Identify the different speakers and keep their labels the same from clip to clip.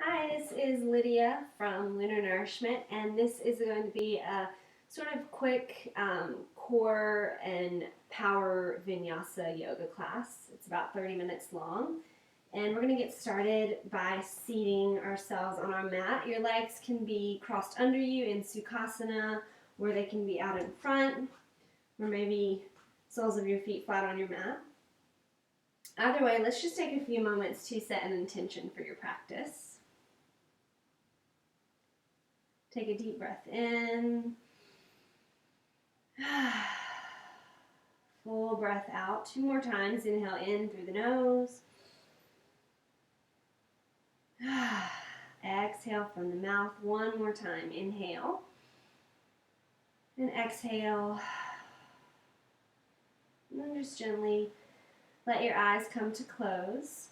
Speaker 1: Hi, this is Lydia from Lunar Nourishment, and this is going to be a sort of quick core and power vinyasa yoga class. It's about 30 minutes long, and we're going to get started by seating ourselves on our mat. Your legs can be crossed under you in Sukhasana, or they can be out in front, or maybe soles of your feet flat on your mat. Either way, let's just take a few moments to set an intention for your practice. Take a deep breath in. Full breath out. 2 more times. Inhale in through the nose. Exhale from the mouth 1 more time. Inhale. And exhale. And then just gently let your eyes come to close.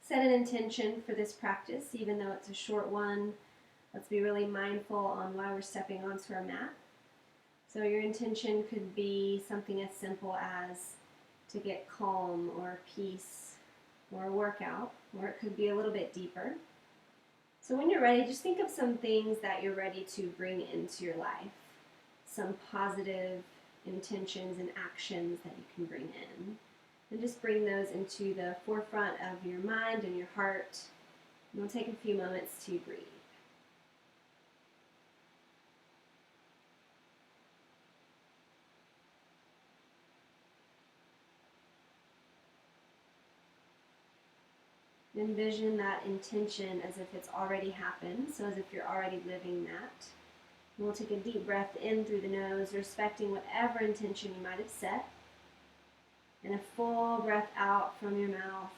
Speaker 1: Set an intention for this practice, even though it's a short one. Let's be really mindful on why we're stepping onto our mat. So your intention could be something as simple as to get calm or peace or a workout, or it could be a little bit deeper. So when you're ready, just think of some things that you're ready to bring into your life, some positive intentions and actions that you can bring in. And just bring those into the forefront of your mind and your heart. And we'll take a few moments to breathe. Envision that intention as if it's already happened, so as if you're already living that. And we'll take a deep breath in through the nose, respecting whatever intention you might have set. And a full breath out from your mouth,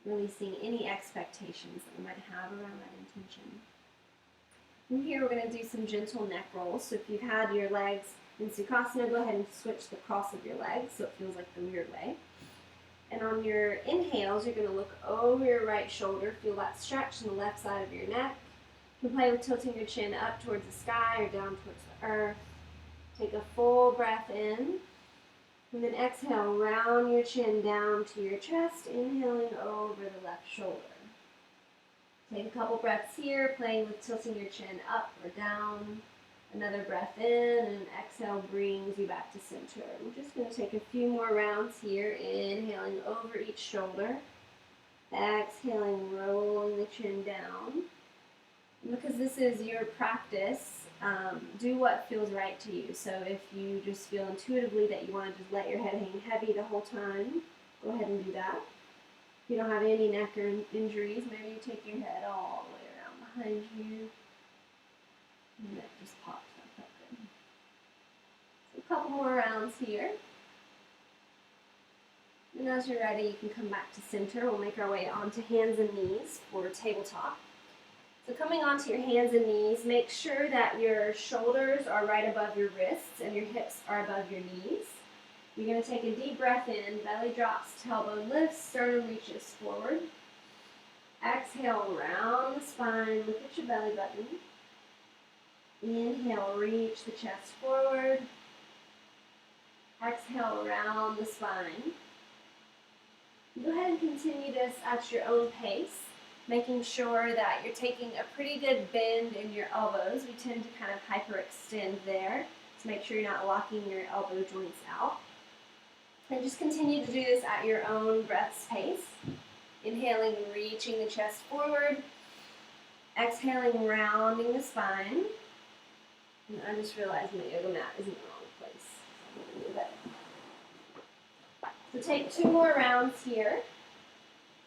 Speaker 1: releasing any expectations that we might have around that intention. From here, we're going to do some gentle neck rolls. So if you've had your legs in Sukhasana, go ahead and switch the cross of your legs so it feels like the weird way. And on your inhales, you're going to look over your right shoulder, feel that stretch in the left side of your neck. You can play with tilting your chin up towards the sky or down towards the earth. Take a full breath in, and then exhale, round your chin down to your chest, inhaling over the left shoulder. Take a couple breaths here, playing with tilting your chin up or down. Another breath in, and exhale brings you back to center. We're just going to take a few more rounds here, inhaling over each shoulder, exhaling, rolling the chin down. And because this is your practice, do what feels right to you. So if you just feel intuitively that you want to just let your head hang heavy the whole time, go ahead and do that. If you don't have any neck or injuries, maybe you take your head all the way around behind you. And that just pops back up good. So a couple more rounds here. And as you're ready, you can come back to center. We'll make our way onto hands and knees for tabletop. So coming onto your hands and knees, make sure that your shoulders are right above your wrists and your hips are above your knees. You're going to take a deep breath in, belly drops, tailbone lifts, sternum reaches forward. Exhale, round the spine, look at your belly button. Inhale, reach the chest forward. Exhale, round the spine. Go ahead and continue this at your own pace, making sure that you're taking a pretty good bend in your elbows. We tend to kind of hyperextend there, so make sure you're not locking your elbow joints out. And just continue to do this at your own breath's pace. Inhaling and reaching the chest forward. Exhaling, rounding the spine. And I just realized my yoga mat is in the wrong place. I'm going to do that. So take 2 more rounds here.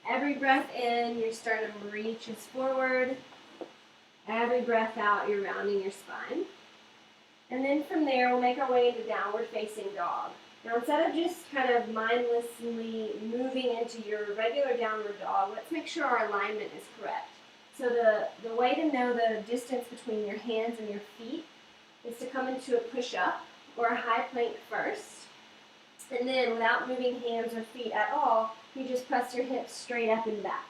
Speaker 1: Every breath in, your sternum reaches forward. Every breath out, you're rounding your spine. And then from there, we'll make our way into downward facing dog. Now instead of just kind of mindlessly moving into your regular downward dog, let's make sure our alignment is correct. So the way to know the distance between your hands and your feet is to come into a push-up or a high plank first. And then without moving hands or feet at all, you just press your hips straight up and back.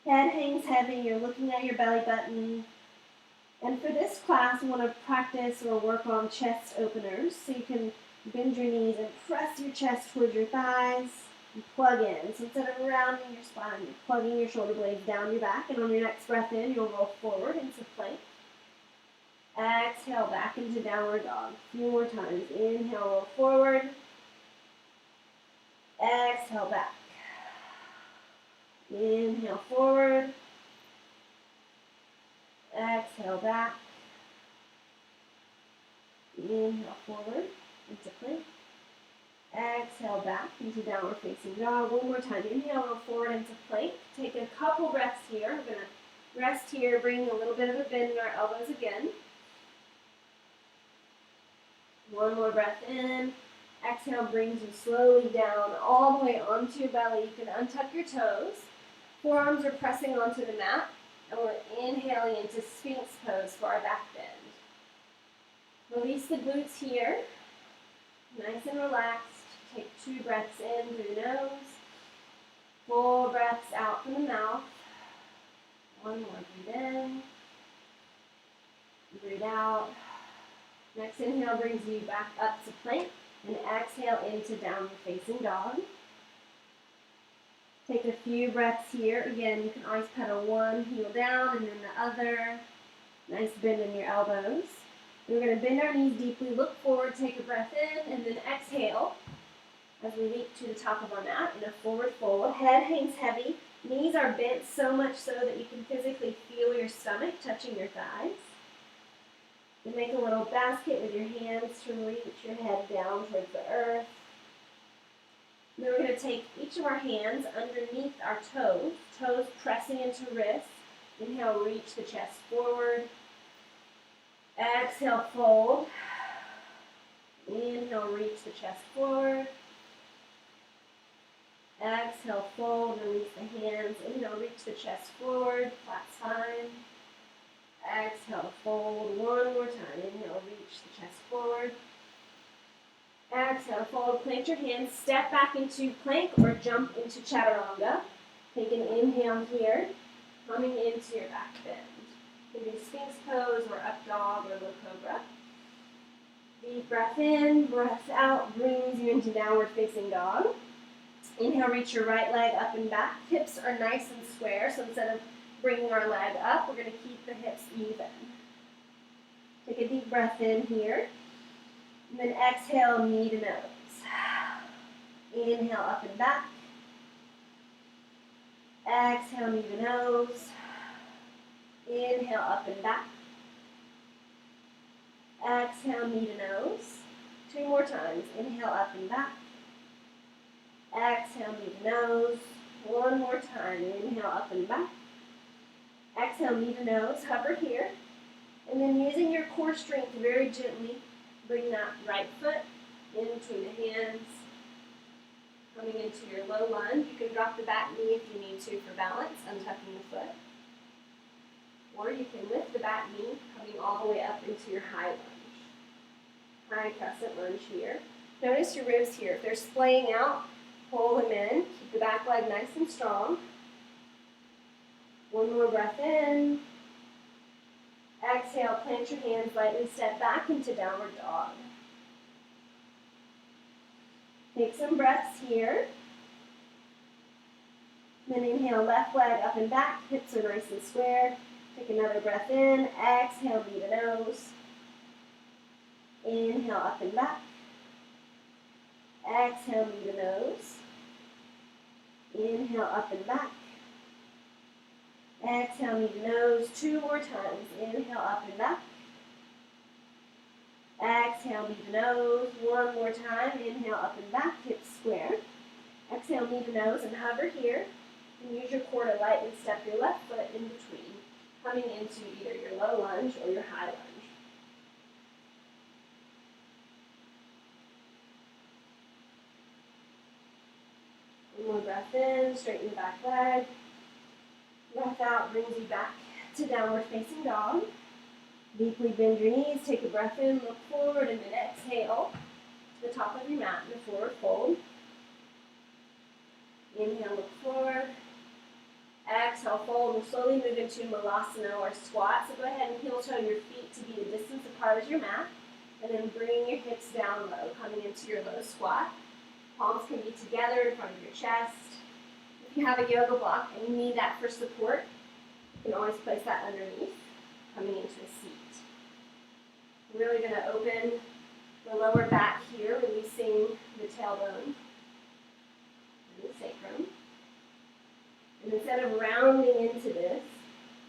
Speaker 1: Head hangs heavy, you're looking at your belly button. And for this class, you want to practice or work on chest openers. So you can bend your knees and press your chest towards your thighs. You plug in. So instead of rounding your spine, you're plugging your shoulder blades down your back. And on your next breath in, you'll roll forward into plank. Exhale back into downward dog. A few more times. Inhale, roll forward. Exhale back. Inhale forward. Exhale back. Inhale forward into plank. Exhale back into downward facing dog. One more time. Inhale, roll forward into plank. Take a couple breaths here. We're going to rest here, bring a little bit of a bend in our elbows again. One more breath in. Exhale brings you slowly down all the way onto your belly. You can untuck your toes. Forearms are pressing onto the mat. And we're inhaling into Sphinx pose for our back bend. Release the glutes here. Nice and relaxed. Take 2 breaths in through the nose. 4 breaths out from the mouth. 1 more. Breathe in. Breathe out. Next inhale brings you back up to plank. And exhale into downward facing dog. Take a few breaths here. Again, you can always pedal one heel down and then the other. Nice bend in your elbows. We're going to bend our knees deeply, look forward, take a breath in, and then exhale as we leap to the top of our mat in a forward fold. Head hangs heavy. Knees are bent so much so that you can physically feel your stomach touching your thighs. You make a little basket with your hands to reach your head down towards the earth. And then we're going to take each of our hands underneath our toes, toes pressing into wrists. Inhale, reach the chest forward. Exhale, fold. Inhale, reach the chest forward. Exhale, fold, release the hands. Inhale, reach the chest forward, flat spine. Exhale, fold. One more time. Inhale, reach the chest forward. Exhale, fold. Plant your hands. Step back into plank or jump into chaturanga. Take an inhale here, coming into your back bend. You can do Sphinx pose or up dog or low cobra. Deep breath in, breath out, brings you into downward facing dog. Inhale, reach your right leg up and back. Hips are nice and square, so instead of bringing our leg up, we're going to keep the hips even. Take a deep breath in here. And then exhale, knee to nose. Inhale, up and back. Exhale, knee to nose. Inhale, up and back. Exhale, knee to nose. 2 more times. Inhale, up and back. Exhale, knee to nose. 1 more time. Inhale, up and back. Exhale, knee to nose. Hover here. And then using your core strength, very gently bring that right foot in between the hands. Coming into your low lunge. You can drop the back knee if you need to for balance, untucking the foot. Or you can lift the back knee, coming all the way up into your high lunge. High crescent lunge here. Notice your ribs here. If they're splaying out, pull them in. Keep the back leg nice and strong. 1 more breath in. Exhale, plant your hands, lightly step back into downward dog. Take some breaths here. Then inhale, left leg up and back, hips are nice and square. Take another breath in, exhale, knee to nose. Inhale, up and back. Exhale, knee to nose. Inhale, up and back. Exhale, knee to nose. 2 more times. Inhale, up and back. Exhale, knee to nose. 1 more time. Inhale, up and back, hips square. Exhale, knee to nose, and hover here. And use your core to lightly step your left foot in between, coming into either your low lunge or your high lunge. One more breath in, straighten the back leg. Breath out brings you back to downward facing dog. Deeply bend your knees, take a breath in, look forward, and then exhale to the top of your mat in a forward fold. Inhale, look forward. Exhale, fold. We'll slowly move into Malasana or squat. So go ahead and heel toe your feet to be the distance apart as your mat. And then bring your hips down low, coming into your low squat. Palms can be together in front of your chest. If you have a yoga block and you need that for support, you can always place that underneath, coming into a seat. We're really going to open the lower back here, releasing the tailbone and the sacrum. And instead of rounding into this,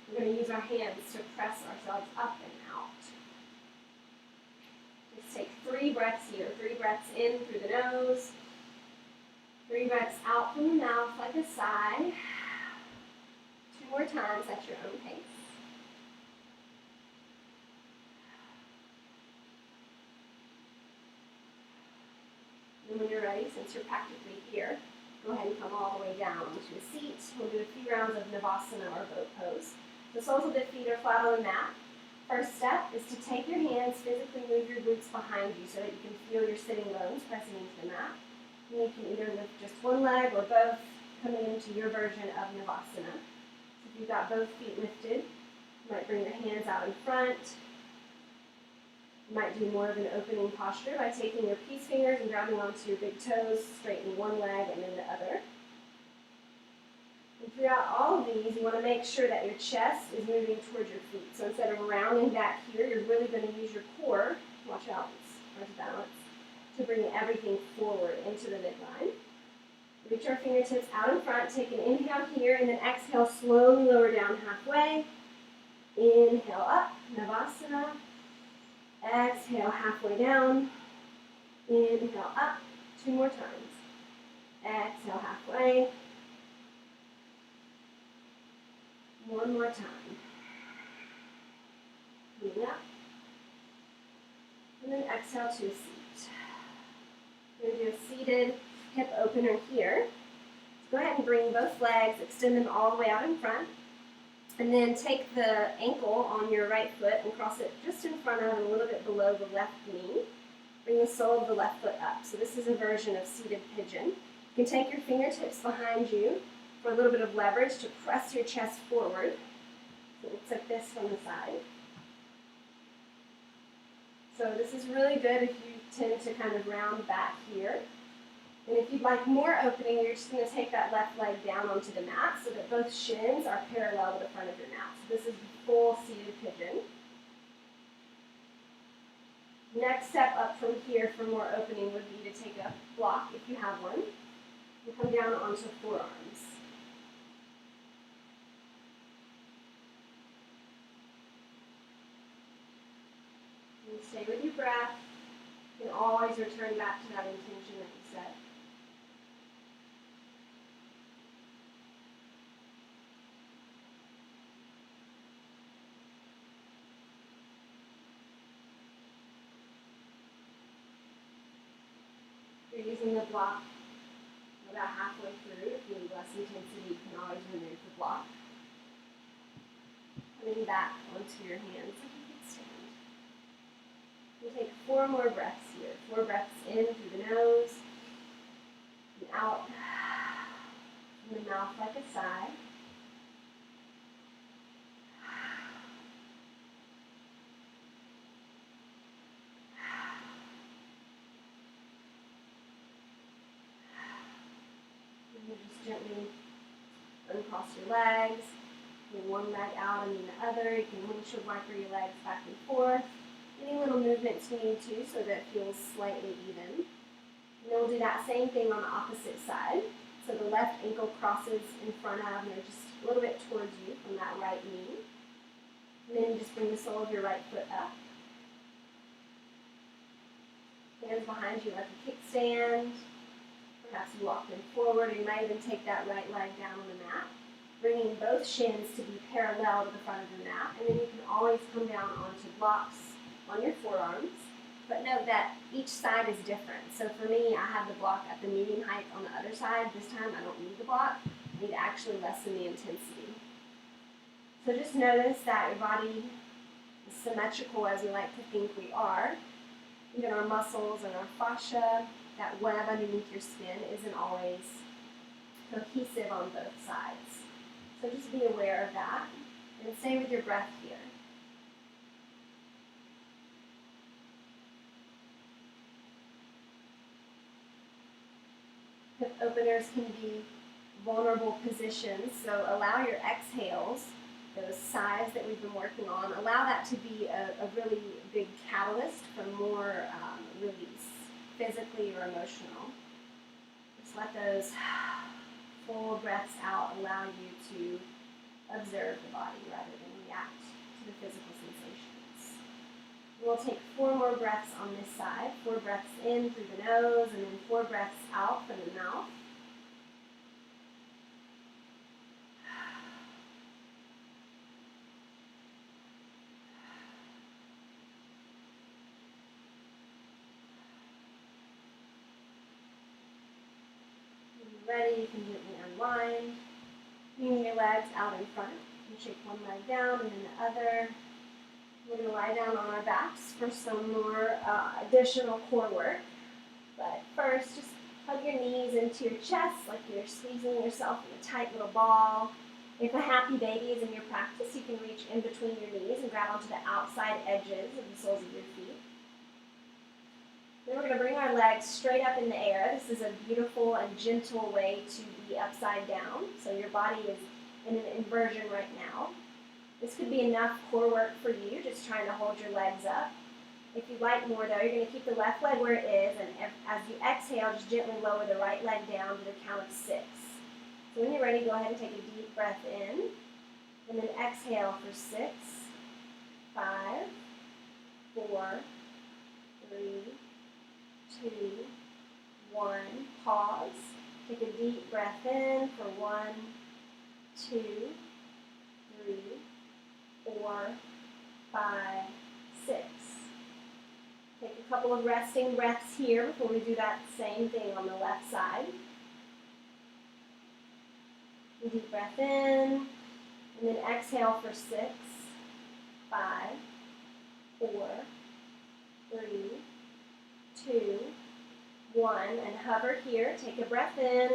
Speaker 1: we're going to use our hands to press ourselves up and out. Just take 3 breaths here. 3 breaths in through the nose. 3 breaths out from the mouth like a sigh. 2 more times at your own pace. And when you're ready, since you're practically here, go ahead and come all the way down onto a seat. We'll do a few rounds of Savasana or boat pose. The soles of the feet are flat on the mat. First step is to take your hands, physically move your glutes behind you so that you can feel your sitting bones pressing into the mat. And you can either lift just one leg or both, coming into your version of Savasana. So if you've got both feet lifted, you might bring your hands out in front. You might do more of an opening posture by taking your peace fingers and grabbing onto your big toes, straighten one leg and then the other. And throughout all of these, you want to make sure that your chest is moving towards your feet. So instead of rounding back here, you're really going to use your core, watch out, it's hard to balance, to bring everything forward into the midline. Reach our fingertips out in front, take an inhale here, and then exhale, slowly lower down halfway. Inhale up, Savasana. Exhale halfway down. Inhale up, 2 more times. Exhale halfway. 1 more time. Breathe up. And then exhale to a seat. We're going to do a seated hip opener here. So go ahead and bring both legs, extend them all the way out in front. And then take the ankle on your right foot and cross it just in front of and a little bit below the left knee. Bring the sole of the left foot up. So this is a version of seated pigeon. You can take your fingertips behind you for a little bit of leverage to press your chest forward. So it looks like this from the side. So this is really good if you tend to kind of round back here. And if you'd like more opening, you're just going to take that left leg down onto the mat so that both shins are parallel to the front of your mat. So this is full seated pigeon. Next step up from here for more opening would be to take a block, if you have one, and come down onto forearms. And stay with your breath. You can always return back to that intention that you set. You're using the block about halfway through. If you need less intensity, you can always remove the block. Coming back onto your hands like you can stand. We'll take 4 more breaths here. 4 breaths in through the nose and out from the mouth like a sigh. Just gently uncross your legs, bring one leg out and then the other. You can windshield wiper your legs back and forth. Any little movements you need to so that it feels slightly even. And then we'll do that same thing on the opposite side. So the left ankle crosses in front of and just a little bit towards you from that right knee. And then you just bring the sole of your right foot up. Hands behind you like a kickstand. Perhaps you walk them forward, or you might even take that right leg down on the mat, bringing both shins to be parallel to the front of the mat, and then you can always come down onto blocks on your forearms, but note that each side is different. So for me, I have the block at the medium height on the other side. This time I don't need the block. I need to actually lessen the intensity. So just notice that your body is symmetrical as we like to think we are. Even our muscles and our fascia, that web underneath your skin, isn't always cohesive on both sides. So just be aware of that and stay with your breath here. Hip openers can be vulnerable positions, so allow your exhales, those sighs that we've been working on, allow that to be a really big catalyst for more release, physically or emotional. Just let those full breaths out allow you to observe the body rather than react to the physical sensations. We'll take 4 more breaths on this side, 4 breaths in through the nose and then 4 breaths out from the mouth. Ready, you can gently unwind. Bring your legs out in front. You shake one leg down and then the other. We're going to lie down on our backs for some more additional core work. But first, just hug your knees into your chest like you're squeezing yourself in a tight little ball. If a happy baby is in your practice, you can reach in between your knees and grab onto the outside edges of the soles of your feet. Then we're going to bring our legs straight up in the air. This is a beautiful and gentle way to be upside down. So your body is in an inversion right now. This could be enough core work for you, just trying to hold your legs up. If you'd like more though, you're going to keep the left leg where it is, and as you exhale, just gently lower the right leg down to the count of 6. So when you're ready, go ahead and take a deep breath in, and then exhale for 6, 5, 4, 3, 2, 1. Pause. Take a deep breath in for 1, 2, 3, 4, 5, 6. Take a couple of resting breaths here before we do that same thing on the left side. Deep breath in, and then exhale for 6, 5, 4, 3, 2, 1, and hover here. Take a breath in,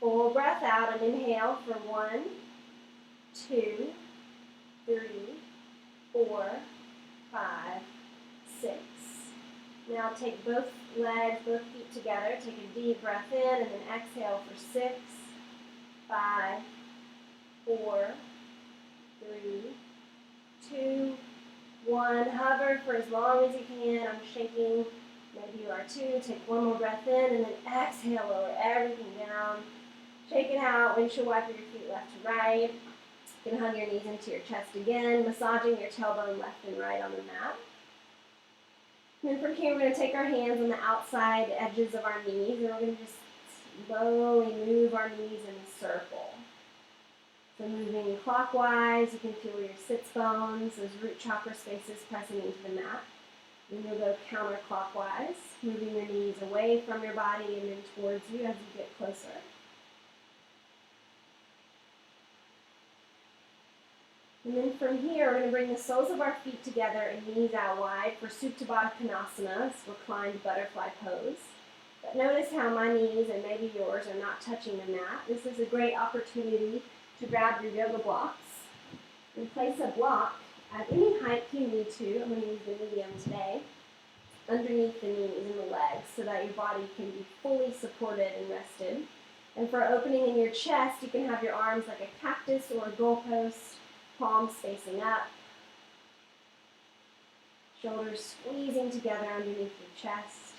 Speaker 1: full breath out, and inhale for 1, 2, 3, 4, 5, 6. Now take both legs, both feet together. Take a deep breath in, and then exhale for 6, 5, 4, 3, 2, 1. Hover for as long as you can. I'm shaking. Maybe you are too. Take one more breath in, and then exhale. Lower everything down. Shake it out. Windshield wiper your feet left to right. You can hug your knees into your chest again, massaging your tailbone left and right on the mat. And then from here, we're going to take our hands on the outside edges of our knees, and we're going to just slowly move our knees in a circle. So moving clockwise, you can feel your sits bones, those root chakra spaces pressing into the mat. Then you'll go counterclockwise, moving your knees away from your body and then towards you as you get closer. And then from here, we're going to bring the soles of our feet together and knees out wide for Supta Baddha Konasana, reclined butterfly pose. But notice how my knees and maybe yours are not touching the mat. This is a great opportunity to grab your yoga blocks and place a block at any height you need to. I'm going to use the medium today, underneath the knees and the legs so that your body can be fully supported and rested. And for opening in your chest, you can have your arms like a cactus or a goalpost, palms facing up, shoulders squeezing together underneath your chest.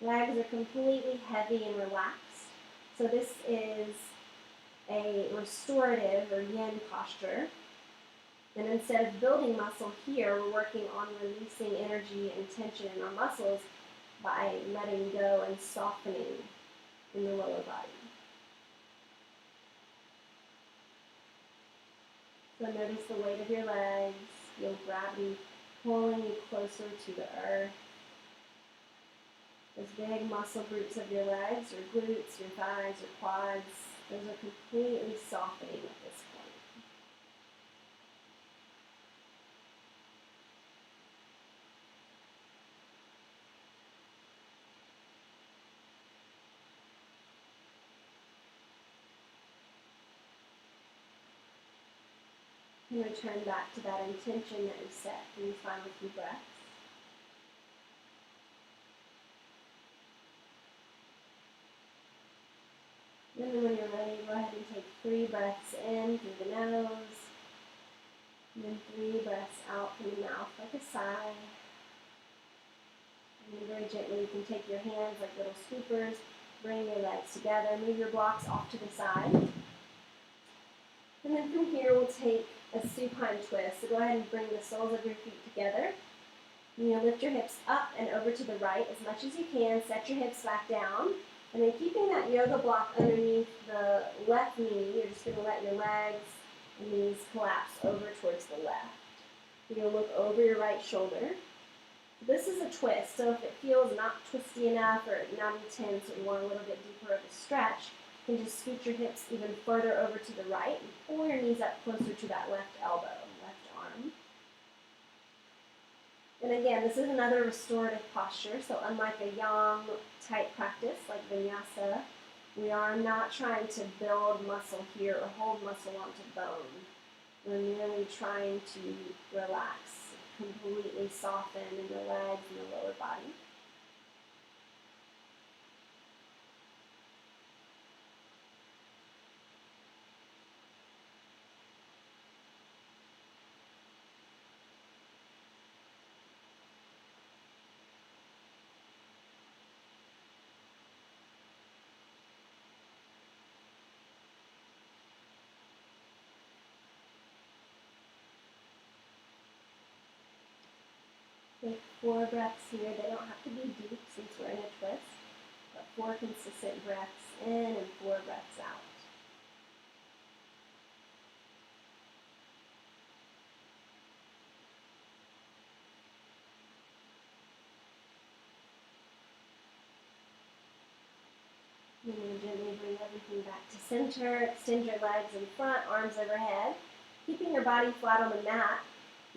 Speaker 1: Legs are completely heavy and relaxed. So this is a restorative or yin posture. And instead of building muscle here, we're working on releasing energy and tension in our muscles by letting go and softening in the lower body. So notice the weight of your legs, feel gravity pulling you closer to the earth. Those big muscle groups of your legs, your glutes, your thighs, your quads, those are completely softening at this point. And return back to that intention that you set in your final few breaths. And when you're ready, go ahead and take 3 breaths in through the nose, and then 3 breaths out through the mouth like a sigh. And then very gently you can take your hands like little scoopers, bring your legs together, move your blocks off to the side. And then from here we'll take a supine twist. So go ahead and bring the soles of your feet together. And you'll lift your hips up and over to the right as much as you can. Set your hips back down. And then keeping that yoga block underneath the left knee, you're just going to let your legs and knees collapse over towards the left. You're going to look over your right shoulder. This is a twist, so if it feels not twisty enough or not intense or you want a little bit deeper of a stretch, you can just scoot your hips even further over to the right and pull your knees up closer to that left elbow, left arm. And again, this is another restorative posture, so unlike a yang type practice like vinyasa, we are not trying to build muscle here or hold muscle onto bone. We're merely trying to relax, completely soften in the legs and the lower body. Take 4 breaths here. They don't have to be deep since we're in a twist, but 4 consistent breaths in and 4 breaths out. And then gently bring everything back to center. Extend your legs in front, arms overhead. Keeping your body flat on the mat,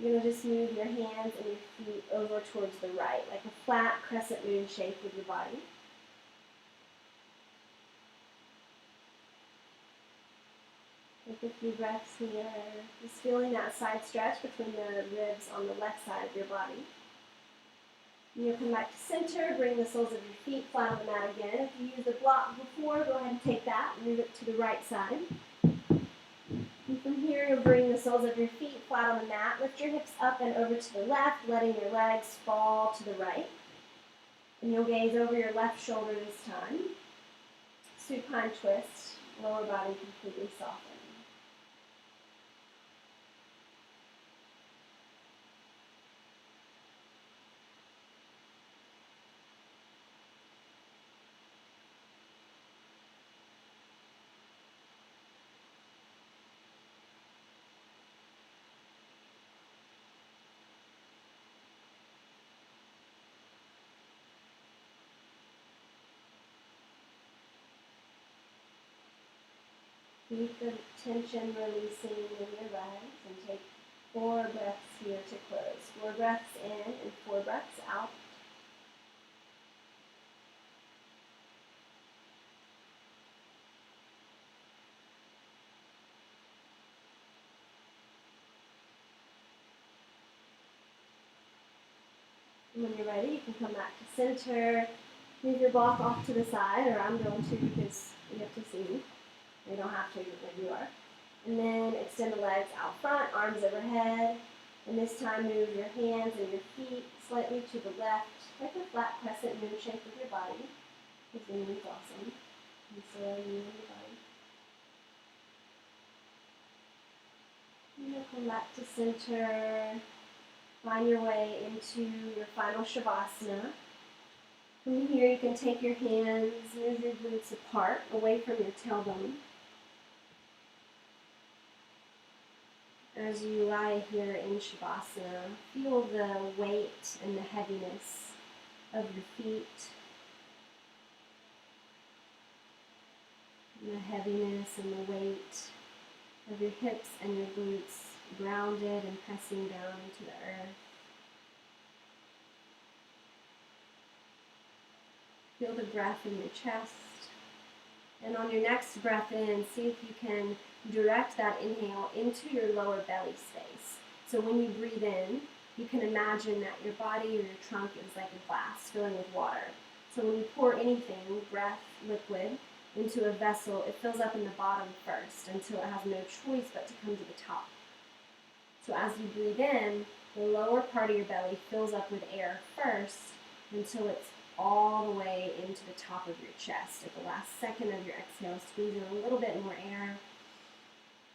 Speaker 1: you're going to just move your hands and your feet over towards the right, like a flat crescent moon shape with your body. Take a few breaths here, just feeling that side stretch between the ribs on the left side of your body. And you'll come back to center, bring the soles of your feet flat on the mat again. If you used a block before, go ahead and take that and move it to the right side. And from here, you'll bring the soles of your feet flat on the mat. Lift your hips up and over to the left, letting your legs fall to the right. And you'll gaze over your left shoulder this time. Supine twist, lower body completely softened. Keep the tension releasing in your legs and take 4 breaths here to close. 4 breaths in and 4 breaths out. And when you're ready, you can come back to center. Move your block off to the side, or I'm going to because you have to see. You don't have to, but you are. And then extend the legs out front, arms overhead. And this time move your hands and your feet slightly to the left, like a flat crescent moon shape with your body. Because the moon's awesome. And so are you and your body. And you'll come back to center. Find your way into your final Savasana. From here, you can take your hands, move your glutes apart, away from your tailbone. As you lie here in Savasana, feel the weight and the heaviness of your feet, and the heaviness and the weight of your hips and your glutes, grounded and pressing down into the earth. Feel the breath in your chest. And on your next breath in, see if you can direct that inhale into your lower belly space. So when you breathe in, you can imagine that your body or your trunk is like a glass filling with water. So when you pour anything, breath, liquid, into a vessel, it fills up in the bottom first until it has no choice but to come to the top. So as you breathe in, the lower part of your belly fills up with air first until it's all the way into the top of your chest. At the last second of your exhale, squeeze in a little bit more air.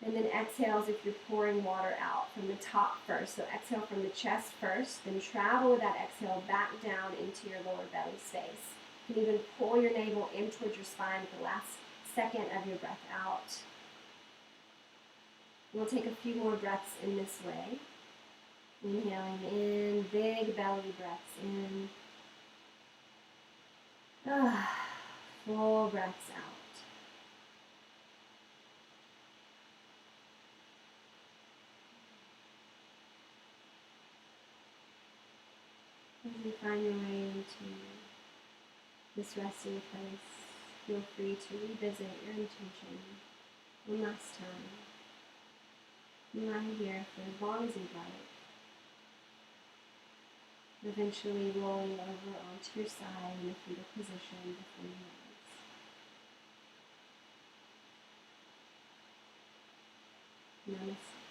Speaker 1: And then exhale as if you're pouring water out from the top first. So exhale from the chest first, then travel with that exhale back down into your lower belly space. You can even pull your navel in towards your spine at the last second of your breath out. We'll take a few more breaths in this way. Inhaling in, big belly breaths in. Full breaths out. As you find your way into this resting place, feel free to revisit your intention one last time. You lie here for as long as you'd like. Eventually rolling over onto your side in a fetal position before you rise. Namaste.